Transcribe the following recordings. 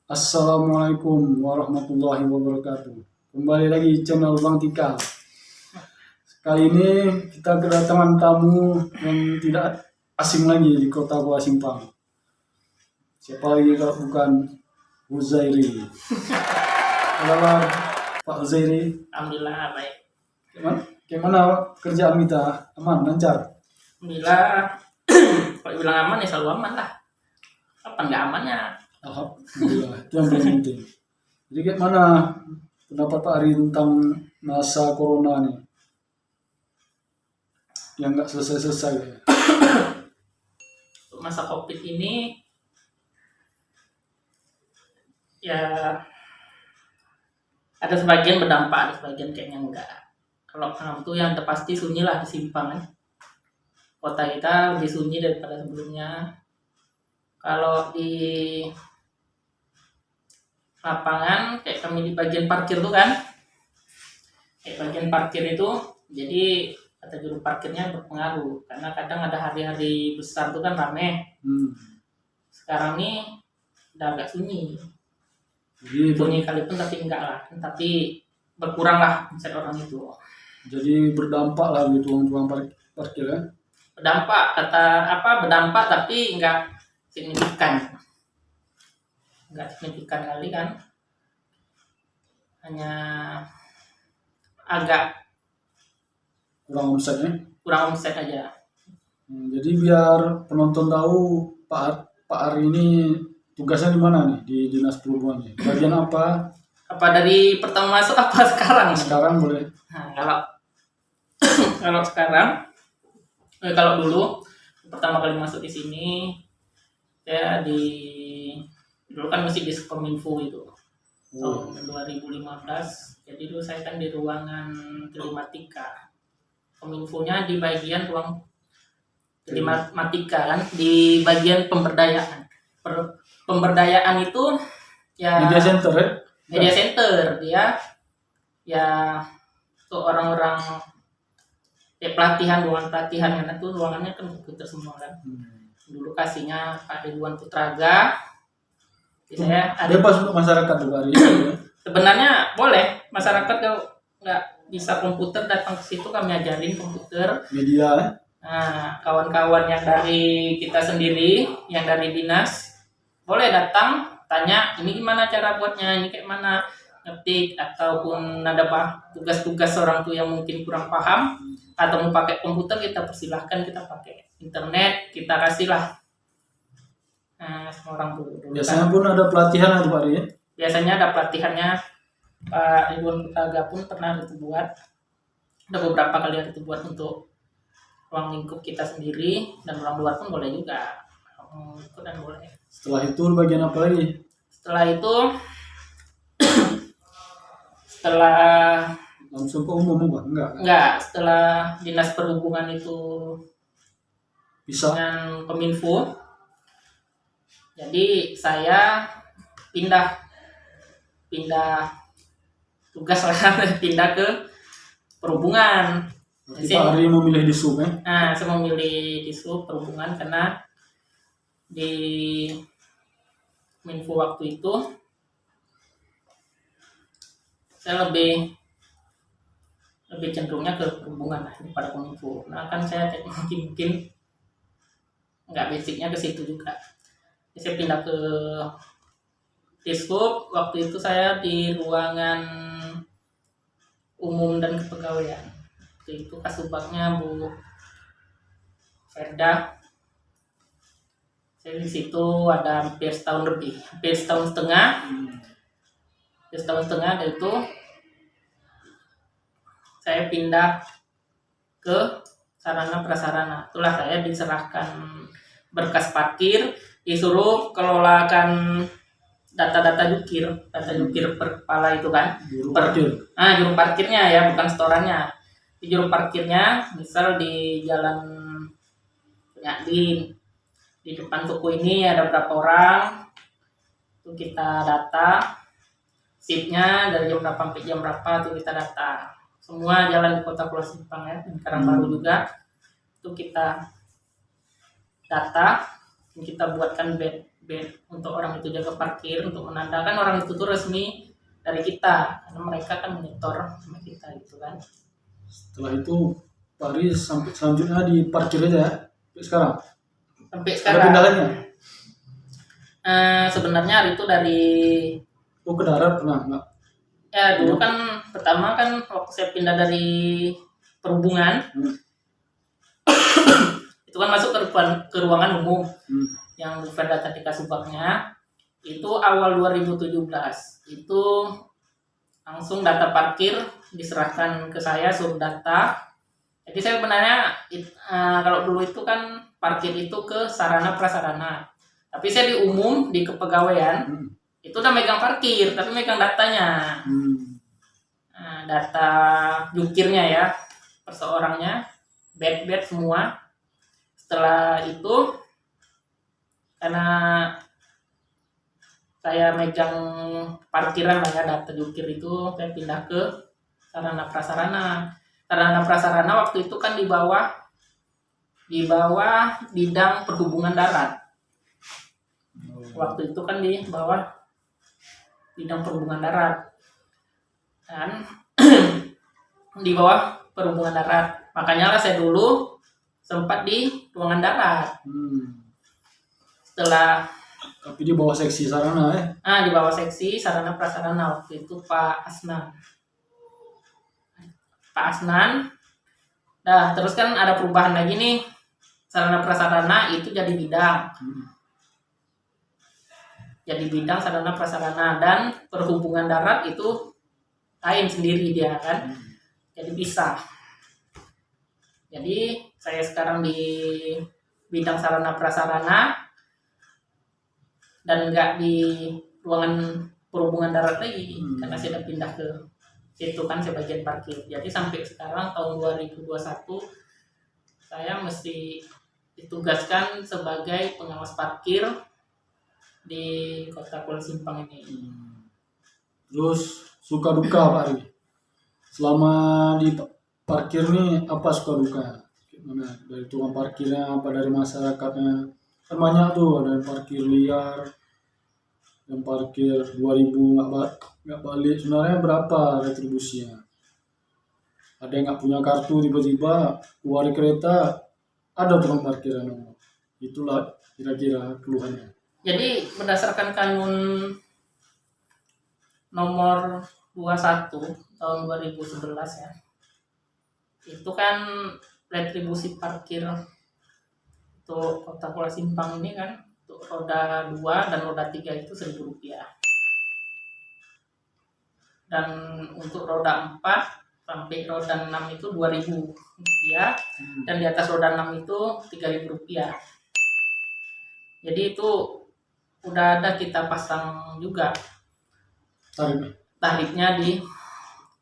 Assalamualaikum warahmatullahi wabarakatuh. Kembali lagi channel Bang Tikal. Kali ini kita kedatangan tamu yang tidak asing lagi di kota Gua Simpang. Siapa lagi kalau bukan Huzairi. Halo Pak Huzairi. Alhamdulillah baik. Gimana kerjaan kita? Aman, lancar? Alhamdulillah. Kalau bilang aman ya selalu aman lah. Apa nggak amannya? Alhamdulillah, itu yang paling penting. Jadi gimana pendapat Pak Ari tentang masa corona nih? Yang nggak selesai-selesai ya? Untuk masa COVID ini ya ada sebagian berdampak, ada sebagian kayaknya enggak. Kalau itu yang pasti sunyi lah di Simpang kan. Kota kita lebih sunyi daripada sebelumnya. Kalau di lapangan kayak kami di bagian parkir tuh kan, kayak bagian parkir itu jadi kata juru parkirnya berpengaruh karena kadang ada hari-hari besar tuh kan rame. Sekarang nih udah agak sunyi. Sunyi kalipun tapi enggak lah, tapi berkurang lah omset orang itu. Jadi berdampak lah gitu tukang parkir kan? Berdampak berdampak tapi enggak signifikan. Enggak signifikan kali kan, hanya agak Kurang omset aja. Jadi biar penonton tahu Pak Ari ini tugasnya di mana nih di Dinas Perhubungan nih? Bagian apa? Apa dari pertama masuk apa sekarang? Sekarang boleh. Nah, kalau sekarang, kalau dulu pertama kali masuk di sini saya dulu kan masih di Kominfo itu tahun 2015. Jadi dulu saya kan di ruangan telematika. Kominfonya di bagian ruang telematika kan, di bagian pemberdayaan. Pemberdayaan itu ya Media center ya? Media center dia ya untuk orang-orang ya pelatihan, ruangan pelatihan karena tuh ruangannya kan komputer semua kan. Dulu kasihnya Pak Ridwan Putraga. Saya bebas untuk masyarakat tuh Pak Ari. Sebenarnya boleh masyarakat kalau nggak bisa komputer datang ke situ kami ajarin komputer. Media. Nah, kawan-kawan yang dari kita sendiri, yang dari dinas, boleh datang tanya ini gimana cara buatnya, ini kayak mana ngetik ataupun ada tugas-tugas orang tuh yang mungkin kurang paham atau mau pakai komputer kita persilahkan, kita pakai internet kita kasih lah. Nah, semua orang tuh. Biasanya pun ada pelatihan atau Pak Ari ya? Biasanya ada pelatihannya. Pak Ridwan Putraga pun pernah itu buat. Ada beberapa kali itu buat untuk ruang lingkup kita sendiri dan orang luar pun boleh juga. Ikut dan boleh. Setelah itu bagian apa lagi? Setelah itu setelah langsung ke umum Pak? Enggak, setelah Dinas Perhubungan itu bisa dengan Kominfo. Jadi saya pindah tugas lah, pindah ke perhubungan. Jadi Pak Ari memilih di SUB ya? Nah, saya memilih di SUB perhubungan karena di Kominfo waktu itu saya lebih cenderungnya ke perhubungan lah daripada Kominfo. Nah kan saya teknologi mungkin nggak basicnya ke situ juga. Jadi saya pindah ke Diskub. Waktu itu saya di ruangan umum dan kepegawaian. Waktu itu kasubagnya Bu Ferda. Saya di situ ada hampir setahun lebih, hampir setahun setengah. Dan itu saya pindah ke sarana prasarana. Itulah saya diserahkan berkas parkir, disuruh kelolakan data-data jukir per kepala itu kan. Juru parkirnya ya, bukan setorannya. Di juru parkirnya, misal di Jalan Penyadin, di depan toko ini ada berapa orang, itu kita data. Shiftnya dari jam berapa sampai jam berapa itu kita data. Semua jalan di Kota Pulau Simpang ya, dan Karangbaru juga itu kita data. kita buatkan bed untuk orang itu jaga parkir, untuk menandakan orang itu tuh resmi dari kita, karena mereka kan menyetor sama kita gitu kan. Setelah itu Pak Ari sampai selanjutnya di parkir aja ya sampai sekarang. Sampai Ada sekarang pindahannya? sebenarnya hari itu dari Oh, ke darat pernah nggak? ya dulu kan pertama kan waktu saya pindah dari perhubungan Hmm. itu kan masuk ke ruangan umum Hmm. yang Verda tadi Kasubagnya itu awal 2017 itu langsung data parkir diserahkan ke saya, suruh data. Jadi saya sebenarnya kalau dulu itu kan parkir itu ke sarana prasarana, tapi saya di umum di kepegawaian itu udah megang parkir tapi megang datanya. Data jukirnya ya, perseorangnya, bed semua. Setelah itu karena saya megang parkiran lah ya, data jukir itu saya pindah ke sarana prasarana. Sarana prasarana waktu itu kan di bawah bidang perhubungan darat. Waktu itu kan di bawah bidang perhubungan darat dan di bawah perhubungan darat, makanya lah saya dulu sempat di ruangan darat. Setelah Tapi di bawah seksi sarana ya. di bawah seksi sarana prasarana waktu itu Pak Asnan. Nah terus kan ada perubahan lagi nih, sarana prasarana itu jadi bidang. Jadi bidang sarana prasarana dan perhubungan darat itu lain sendiri dia kan. Jadi bisa. Jadi saya sekarang di bidang sarana prasarana dan enggak di ruangan perhubungan darat lagi karena saya udah pindah ke situ kan sebagian parkir. Jadi sampai sekarang tahun 2021 saya mesti ditugaskan sebagai pengawas parkir di Kota Kuala Simpang ini. Terus suka duka Pak Ari selama di parkir nih, apa suka duka? Gimana dari tukang parkirnya, apa dari masyarakatnya? Kan banyak tuh, ada yang parkir liar, yang parkir 2000 nggak balik. Sebenarnya berapa retribusinya? Ada yang nggak punya kartu, tiba-tiba keluar kereta ada tukang parkir yang itulah kira-kira keluhannya. Jadi berdasarkan kanun nomor 21 tahun 2011 ya, itu kan retribusi parkir untuk Kota Kuala Simpang ini kan untuk roda 2 dan roda 3 itu Rp1.000, dan untuk roda 4 sampai roda 6 itu Rp2.000, dan di atas roda 6 itu Rp3.000. Jadi itu udah ada kita pasang juga tarifnya di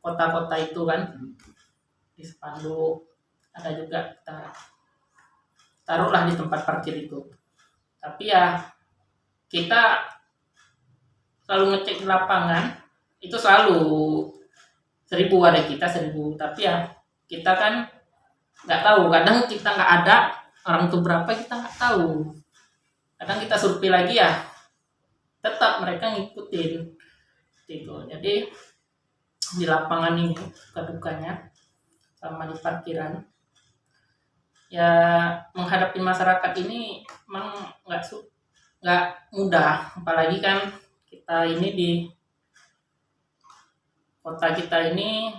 kota-kota itu kan, di spanduk ada juga kita taruhlah di tempat parkir itu. Tapi ya kita selalu ngecek di lapangan itu selalu 1.000, ada kita 1.000, tapi ya kita kan nggak tahu, kadang kita nggak ada orang itu berapa kita nggak tahu, kadang kita survei lagi ya tetap mereka ngikutin gitu. Jadi di lapangan ini suka dukanya sama di parkiran ya, menghadapi masyarakat ini memang nggak mudah, apalagi kan kita ini di kota kita ini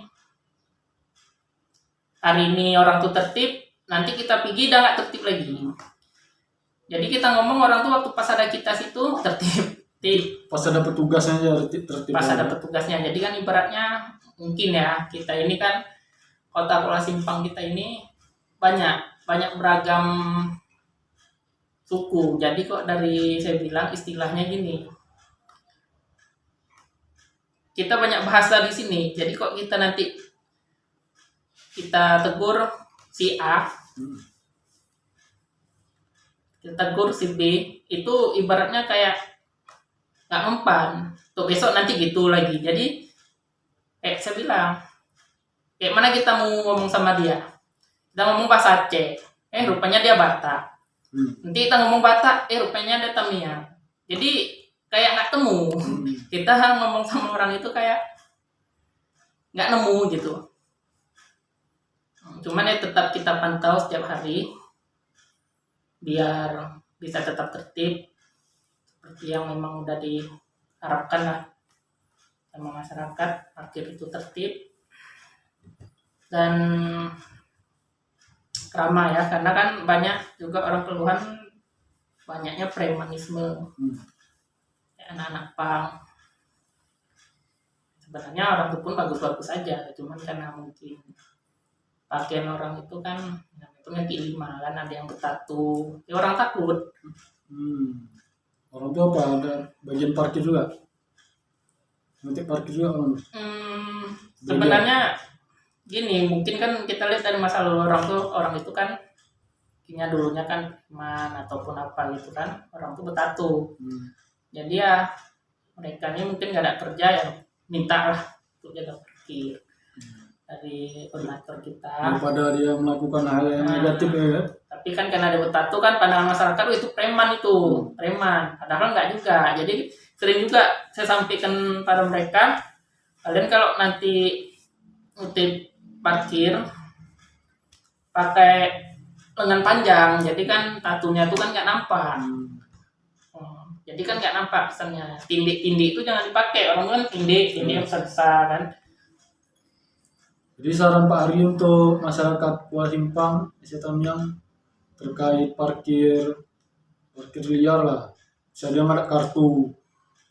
hari ini orang tuh tertib, nanti kita pergi udah nggak tertib lagi. Jadi kita ngomong orang tuh waktu pas ada kita situ tertib, pas ada petugasnya aja tertib. Pas ada petugasnya. Jadi kan ibaratnya mungkin ya kita ini kan Kota Kuala Simpang kita ini banyak beragam suku. Jadi kok dari saya bilang istilahnya gini, kita banyak bahasa di sini. Jadi kok kita nanti kita tegur si A, kita tegur si B, itu ibaratnya kayak nggak mempan. Tuh besok nanti gitu lagi. Jadi saya bilang, mana kita mau ngomong sama dia? Kita ngomong bahasa Aceh, rupanya dia Batak. Nanti kita ngomong Batak, rupanya ada Tamiya. Jadi kayak nggak temu. Kita ngomong sama orang itu kayak nggak nemu gitu. Cuman ya tetap kita pantau setiap hari biar bisa tetap tertib seperti yang memang udah diharapkan lah sama masyarakat, parkir itu tertib dan ramah ya, karena kan banyak juga orang keluhan banyaknya premanisme, anak-anak pang. Sebenarnya orang itu pun bagus-bagus aja, cuman karena mungkin pakaian orang itu kan itu kaki lima kan, ada yang bertatu, ya orang takut. Orang itu apa, ada bagian parkir juga, nanti parkir juga orang. Sebenarnya gini, mungkin kan kita lihat dari masa lalu orang itu kan kayaknya dulunya kan man ataupun apa gitu kan, orang tuh bertatu. Jadi ya mereka ini mungkin gak ada kerja ya minta lah untuk jaga parkir dari koordinator kita daripada dia melakukan hal yang negatif ya. Tapi kan karena ada bertatu kan pandangan masyarakat itu preman, padahal nggak juga. Jadi sering juga saya sampaikan pada mereka, kalian kalau nanti ngutip parkir pakai lengan panjang, jadi kan tatunya itu kan nggak nampak. Jadi kan nggak nampak kesannya. Tindik itu jangan dipakai, orang kan tindik yang besar kan. Jadi saran Pak Ari untuk masyarakat Kuala Simpang, Desa Tamiang terkait parkir liar lah. Misalnya dia nggak ada kartu,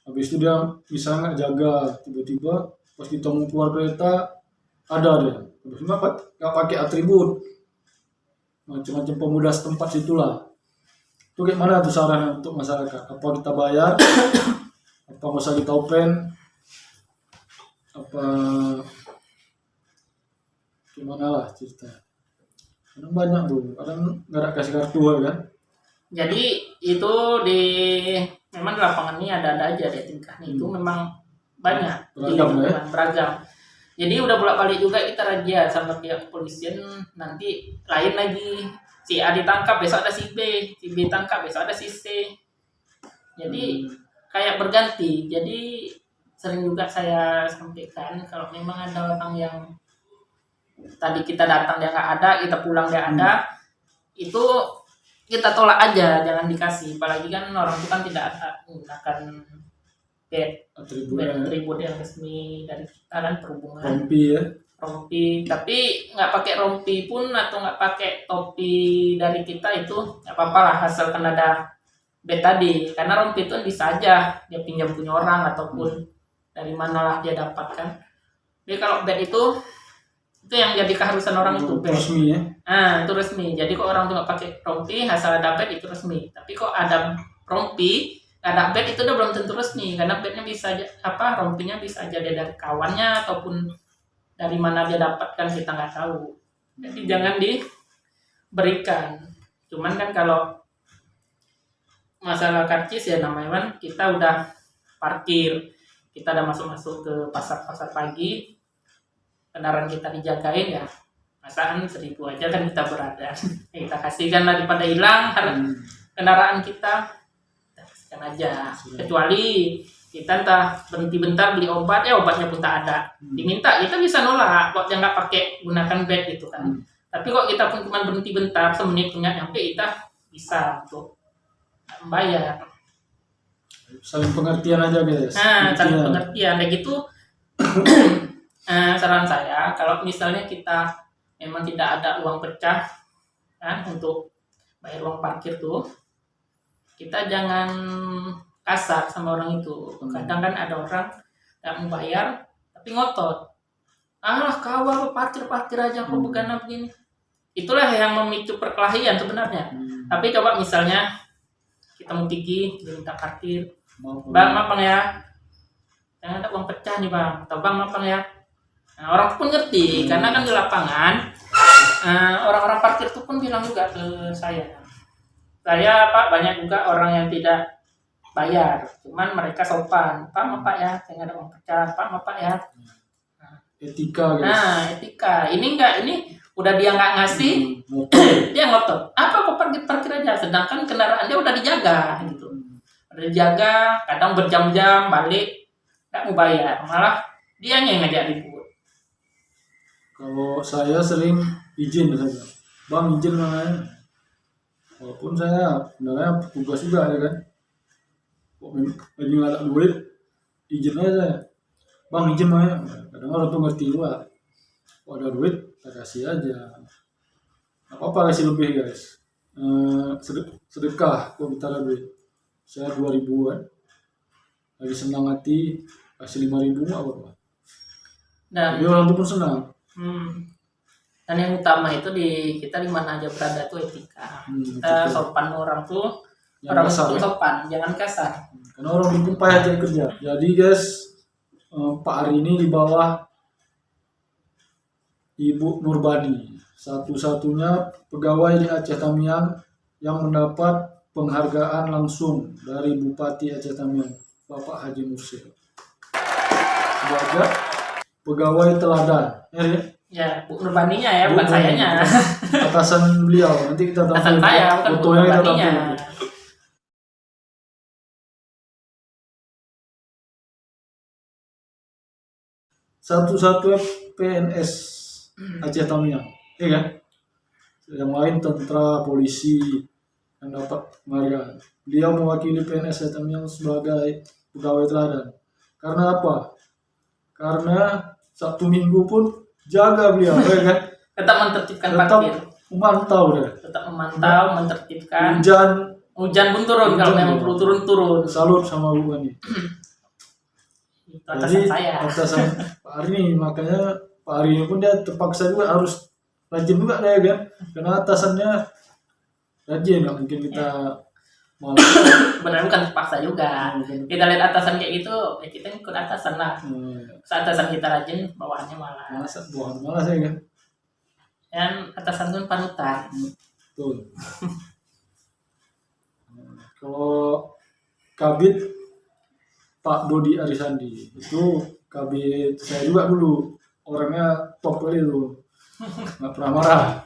habis itu dia misalnya nggak jaga, tiba-tiba pas kita mau keluar kereta ada dia, habis itu nggak pakai atribut, macam-macam pemuda setempat situlah. Itu gimana tuh saran untuk masyarakat? Apa kita bayar? Apa nggak usah kita open? Apa gimana lah cerita? Kadang banyak tuh, kadang nggak ada kasih kartu kan? Jadi itu memang di lapangan ini ada aja deh tingkahnya itu memang banyak beragam. Jadi udah bolak-balik juga kita razia sama pihak kepolisian, nanti lain lagi si A ditangkap besok ada si B tangkap besok ada si C. Jadi kayak berganti. Jadi sering juga saya sampaikan kalau memang ada orang yang tadi kita datang dia nggak ada, kita pulang dia ada, itu kita tolak aja, jangan dikasih. Apalagi kan orang itu kan tidak menggunakan atribut yang resmi dari kita kan, perhubungan. Rompi, tapi nggak pakai rompi pun atau nggak pakai topi dari kita itu nggak apa-apa lah, asalkan ada badge tadi. Karena rompi itu bisa aja dia pinjam punya orang ataupun dari manalah dia dapatkan. Jadi kalau badge itu yang jadi keharusan orang itu resmi ya. Itu resmi. Jadi kok orang tuh nggak pakai rompi, asal ada badge itu resmi. Tapi kok ada rompi, ada badge itu udah belum tentu resmi, karena badge-nya bisa aja rompinya bisa aja dia dari kawannya ataupun dari mana dia dapatkan kita nggak tahu. Jadi jangan diberikan. Cuman kan kalau masalah karcis ya namanya kan kita udah parkir, kita udah masuk ke pasar pagi, kendaraan kita dijagain ya, masaan 1.000 aja kan kita berada. Kita kasihkan lah daripada hilang kendaraan kita kasihkan aja. Kecuali kita entah berhenti bentar beli obat, ya obatnya pun tak ada, diminta kita bisa nolak kok dia nggak pakai gunakan bed gitu kan. Tapi kok kita pun cuma berhenti bentar semenit punya nyampe, kita bisa untuk membayar. Saling pengertian aja guys. Saling pengertian kayak gitu. Saran saya, kalau misalnya kita memang tidak ada uang pecah kan untuk bayar uang parkir tuh, kita jangan kasar sama orang itu. Kadang kan ada orang nggak mau bayar tapi ngotot. Alah kawal parkir aja kok begini. Itulah yang memicu perkelahian sebenarnya. Tapi coba misalnya kita mau pergi minta parkir, bang maaf bang ya, jangan ada uang pecah nih bang, atau bang maaf bang ya. Nah, orang pun ngerti, karena kan di lapangan orang-orang parkir itu pun bilang juga ke saya Pak, banyak juga orang yang tidak bayar, cuman mereka sopan, Pak maaf Pak ya, saya nggak ada uang pecah, Pak maaf Pak ya. Etika guys. Etika. Ini udah dia nggak ngasih, dia ngotot. Apa kok parkir aja, sedangkan kendaraan dia udah dijaga gitu. Udah dijaga, kadang berjam-jam balik nggak mau bayar, malah dianya yang ngajak ribut. Kalau saya sering izin saja, bang izin namanya. Walaupun saya sebenarnya tugas juga ya kan. Kok lagi nggak ada duit, izin aja. Bang izin namanya. Kadang orang tuh ngerti juga. Kok ada duit, kita kasih aja. Nggak apa-apa kasih lebih guys. Sedekah kok kita ada duit. Saya 2.000 kan. Lagi senang hati, kasih 5.000 nggak apa-apa. Dan Jadi orang tuh pun senang. dan yang utama itu kita di mana aja berada tuh etika. Kita Etika. sopan orang tuh, Jangan orang kasar, itu ya. sopan, jangan kasar. Karena orang dukung payah cari kerja. Jadi guys, Pak Ari ini di bawah Ibu Nurbani, satu-satunya pegawai di Aceh Tamiang yang mendapat penghargaan langsung dari Bupati Aceh Tamiang, Bapak Haji Mursyid. Sebagai pegawai teladan. Ya, Bu Nurbaninya ya, bukan sayanya. Atasan beliau. Nanti kita Atasan tampilkan saya, bukan Bu fotonya, kita Nurbaninya. tampilkan. Satu-satunya PNS Aceh Tamiang, ya kan? Yang lain tentara, polisi yang dapat penghargaan. Dia mewakili PNS Aceh Tamiang sebagai pegawai teladan. Karena apa? Karena Sabtu Minggu pun jaga beliau, ya kan? Tetap menertibkan Tetap parkir, memantau deh. tetap memantau, menertibkan. Hujan Hujan pun turun, kalau Hujan memang turun. perlu turun. salut sama Bu Ani. Itu atasan saya. Atasan Pak Ari ini, makanya Pak Ari ini pun dia terpaksa juga harus rajin juga deh kan, karena atasannya rajin, nggak mungkin kita malah. Sebenarnya bukan terpaksa juga. Kita lihat atasan kayak gitu, ya kita ikut atasan lah. Saat atasan kita rajin, bawahannya malah. malas ya kan. Dan atasan itu panutan. Betul. Kalau Kabid Pak Dodi Arisandi itu Kabid saya juga dulu, orangnya top kali itu, nggak pernah marah.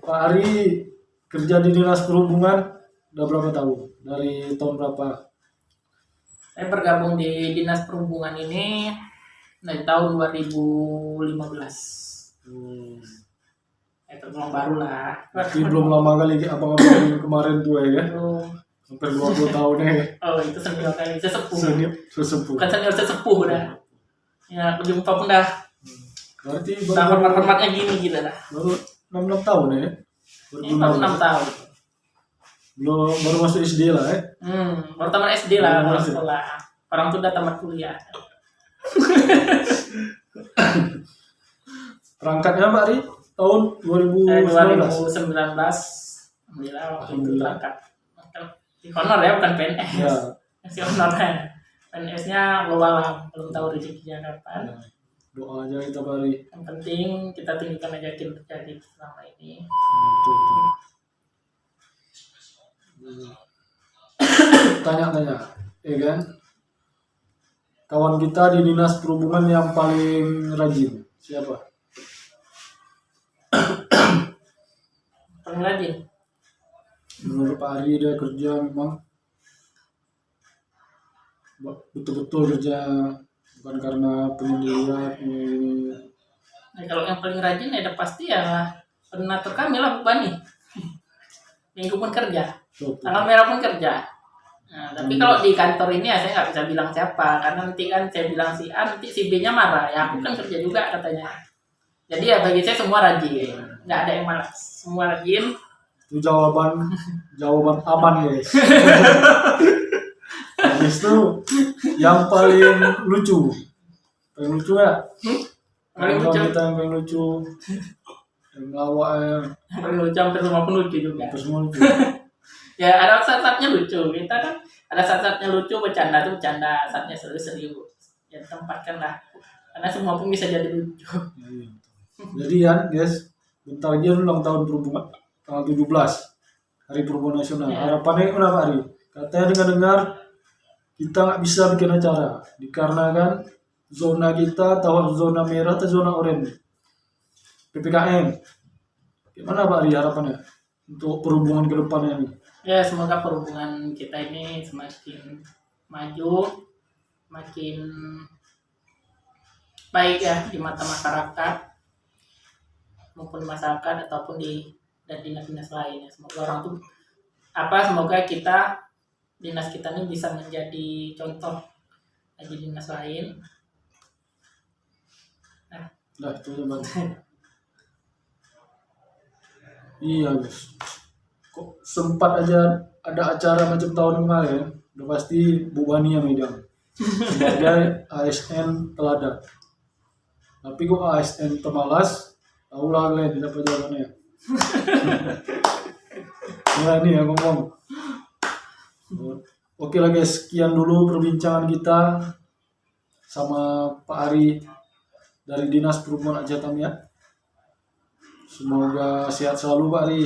Pak Ari kerja di Dinas Perhubungan udah berapa tahun? Dari tahun berapa? Saya bergabung di Dinas Perhubungan ini dari tahun 2015. Tergolong baru lah. Berarti belum lama kali abang-abang yang kemarin tuh ya kan? Belum. Hampir 20 tahun ya. Oh, itu senior kali, sesepuh. Sesepuh. Bukan senior, sesepuh dah. Ya, aku jumpa pun dah. Berarti Dah baru hormat-hormatnya gini gitu dah. 6 tahun ya? Ini baru 6 tahun. Belum, baru masuk SD lah ya? Baru tamat SD lah, Baru baru masuk. sekolah. Orang tuh udah tamat kuliah. Perangkatnya Pak Ari tahun 2019. 2019. Alhamdulillah waktu itu berangkat. Di honor ya, bukan PNS. Ya. Masih honornya. PNS-nya global lah, belum tahu rezekinya kapan. Ya. Doa aja kita Pak Ari. Yang penting kita tinggikan aja kinerja kita selama ini. Betul, betul. Tanya-tanya, ya kan? Kawan kita di Dinas Perhubungan yang paling rajin siapa? Paling rajin. Menurut Pak Ari dia kerja memang betul-betul kerja, bukan karena penyendirian. Nah, kalau yang paling rajin ya udah pasti ya koordinator kami lah, Bu Bani. Minggu pun kerja, tanggal merah pun kerja. Nah, tapi kalau di kantor ini ya saya nggak bisa bilang siapa, karena nanti kan saya bilang si A, nanti si B-nya marah. Ya aku kan kerja juga katanya. Jadi ya bagi saya semua rajin, nggak ada yang malas, semua rajin. Itu jawaban aman guys. Habis itu yang paling lucu ya? Paling Kalau lucu. kita yang paling lucu, yang ngelawak Yang paling lucu hampir semua pun lucu juga. terus semua lucu. Ya ada saat-saatnya lucu, kita kan ada saat-saatnya lucu, bercanda tuh bercanda, saatnya serius-serius. Ya tempatkan lah, karena semua pun bisa jadi lucu. Jadi ya guys, bentar lagi ulang tahun perhubungan tanggal 17, Hari Perhubungan Nasional. Ya. Harapannya kenapa Hari? Katanya dengar-dengar kita nggak bisa bikin acara dikarenakan zona kita atau zona merah atau zona oranye PPKM. Gimana Pak Ari harapannya untuk perhubungan ke depannya ini? Ya, semoga perhubungan kita ini semakin maju, makin baik ya di mata masyarakat maupun masyarakat ataupun di dan dinas-dinas lain ya. Semoga orang tuh semoga dinas kita ini bisa menjadi contoh bagi dinas lain. Nah itu aja Bang. Iya guys, kok sempat aja ada acara macam tahun kemarin, udah pasti Bu Bani yang megang sebagai ASN teladan. Tapi kok ASN pemalas, tahulah kalian tidak apa jawabannya. Nah ini yang ngomong. Oke lah guys, sekian dulu perbincangan kita sama Pak Ari dari Dinas Perhubungan Aceh Tamiya. Semoga sehat selalu Pak Ari,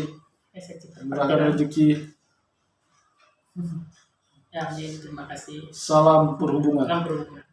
murahkan rezeki. Ya, terima kasih. Salam perhubungan. Salam perhubungan.